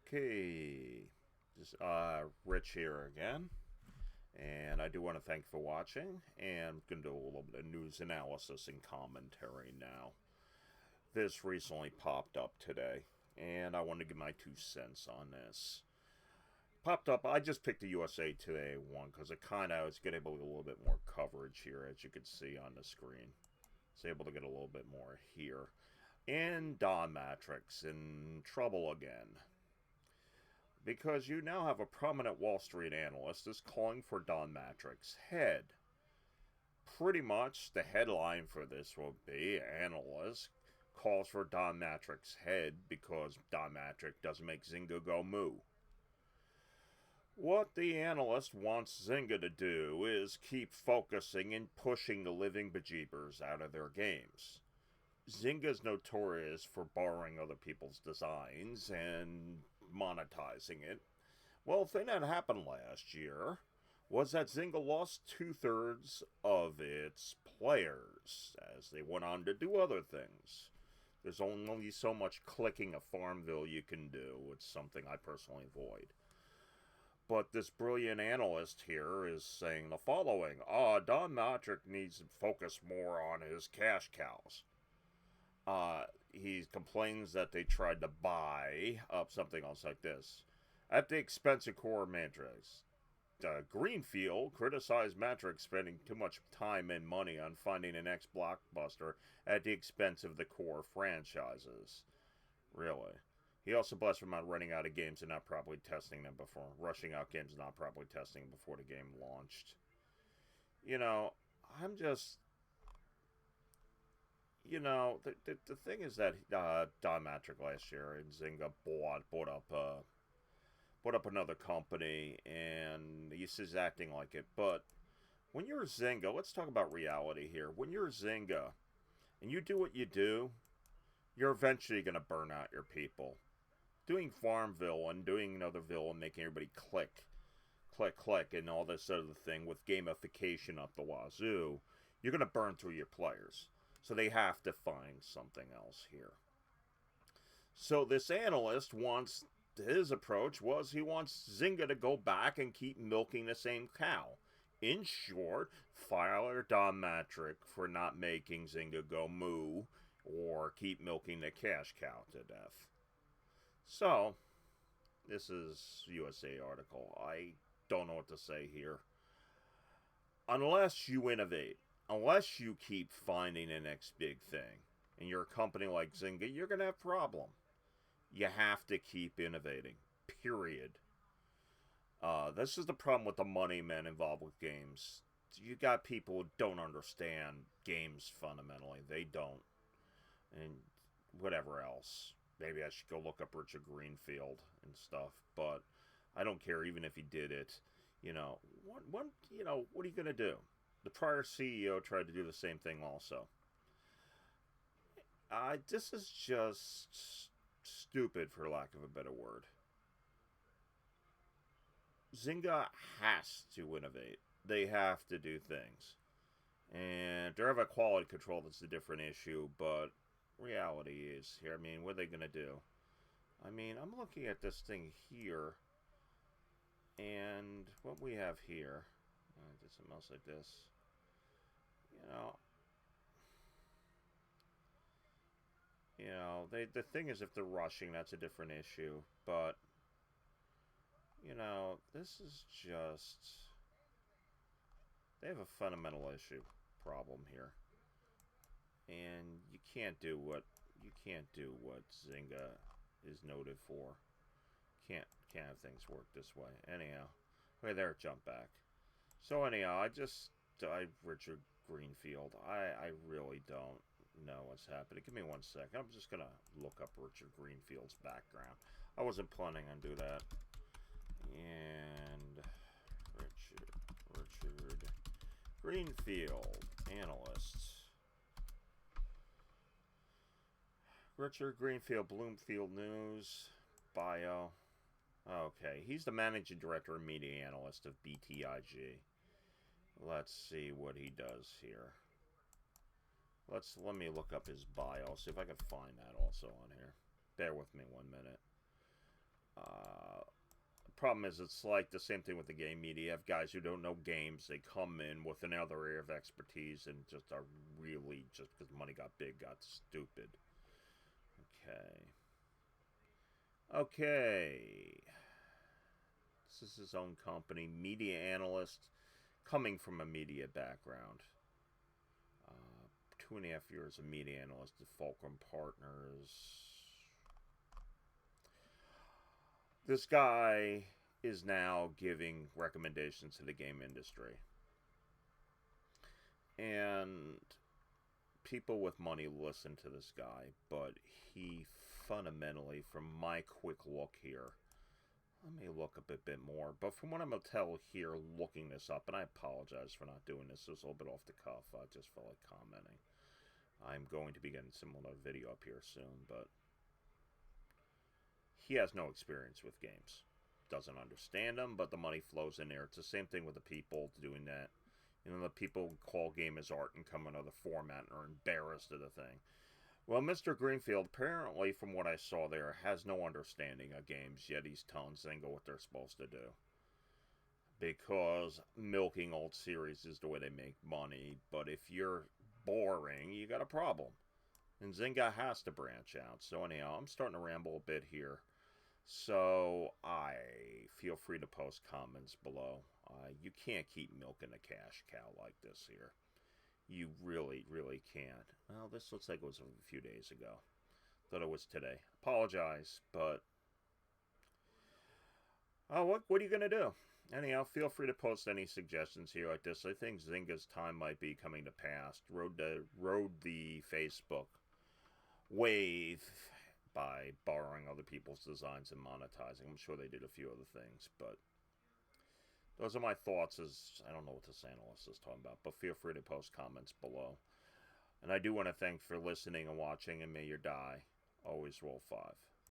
Okay, just Rich here again, and I do want to thank you for watching. And I'm going to do a little bit of news analysis and commentary now. This recently popped up today, and I want to give my 2 cents on this. Popped up. I just picked the USA Today one because it kind of was getting a little bit more coverage here, as you can see on the screen. It's able to get a little bit more here. And Don Mattrick's in trouble again, because you now have a prominent Wall Street analyst is calling for Don Mattrick's head. Pretty much the headline for this will be analyst calls for Don Mattrick's head because Don Mattrick doesn't make Zynga go moo. What the analyst wants Zynga to do is keep focusing and pushing the living bejeebers out of their games. Zynga's notorious for borrowing other people's designs and monetizing it. Well, the thing that happened last year was that Zynga lost 2/3 of its players as they went on to do other things. There's only so much clicking a Farmville you can do. It's something I personally avoid. But this brilliant analyst here is saying the following. Don Mattrick needs to focus more on his cash cows. He complains that they tried to buy up something else like this at the expense of core Mattricks. Greenfield criticized Mattrick spending too much time and money on finding the next blockbuster at the expense of the core franchises. Really. He also blasted him on running out of games and not properly testing them before, rushing out games and not properly testing them before the game launched. I'm just... the thing is that Don Mattrick last year and Zynga bought up another company, and he's acting like it. But when you're Zynga, let's talk about reality here. When you're Zynga and you do what you do, you're eventually going to burn out your people. Doing Farmville and doing another Ville and making everybody click, and all this other thing with gamification up the wazoo, you're going to burn through your players. So they have to find something else here. So this analyst wants, his approach was he wants Zynga to go back and keep milking the same cow. In short, fire Don Mattrick for not making Zynga go moo or keep milking the cash cow to death. So, this is USA article. I don't know what to say here. Unless you innovate, unless you keep finding the next big thing, and you're a company like Zynga, you're going to have a problem. You have to keep innovating. Period. This is the problem with the money men involved with games. You got people who don't understand games fundamentally. They don't. And whatever else. Maybe I should go look up Richard Greenfield and stuff. But I don't care even if he did it. What are you going to do? The prior CEO tried to do the same thing also. This is just stupid, for lack of a better word. Zynga has to innovate. They have to do things. And to have a quality control, that's a different issue, but reality is here. What are they going to do? I'm looking at this thing here, and what we have here, did something else like this. The thing is, if they're rushing, that's a different issue. But, this is just, they have a fundamental problem here. And you can't do what Zynga is noted for. Can't have things work this way. Anyhow, okay, there, jump back. So anyhow, Richard Greenfield. I really don't know what's happening. Give me 1 second. I'm just gonna look up Richard Greenfield's background. I wasn't planning on do that. And Richard Greenfield, analyst. Richard Greenfield, Bloomfield News, bio. Okay, he's the managing director and media analyst of BTIG. Let's see what he does here. Let me look up his bio, see if I can find that also on here. Bear with me 1 minute. problem is, it's like the same thing with the game media. You have guys who don't know games. They come in with another area of expertise and just are really, just because money got big, got stupid. Okay. This is his own company. Media analyst, coming from a media background. 2.5 years of media analyst at Fulcrum Partners. This guy is now giving recommendations to the game industry. And people with money listen to this guy, but he fundamentally, from my quick look here, let me look a bit more, but from what I'm going to tell here, looking this up, and I apologize for not doing this, it was a little bit off the cuff, I just felt like commenting. I'm going to be getting similar video up here soon, but he has no experience with games. Doesn't understand them, but the money flows in there. It's the same thing with the people doing that. You know, the people call game as art and come into the format and are embarrassed of the thing. Well, Mr. Greenfield, apparently, from what I saw there, has no understanding of games, yet he's telling Zynga what they're supposed to do. Because milking old series is the way they make money, but if you're boring, you got a problem. And Zynga has to branch out. So anyhow, I'm starting to ramble a bit here. So I feel free to post comments below. You can't keep milking a cash cow like this here. You really, really can't. Well, this looks like it was a few days ago. Thought it was today. Apologize, but what are you going to do? Anyhow, feel free to post any suggestions here like this. I think Zynga's time might be coming to pass. Rode the Facebook wave by borrowing other people's designs and monetizing. I'm sure they did a few other things, but those are my thoughts. I don't know what this analyst is talking about, but feel free to post comments below. And I do want to thank for listening and watching, and may your die always roll 5.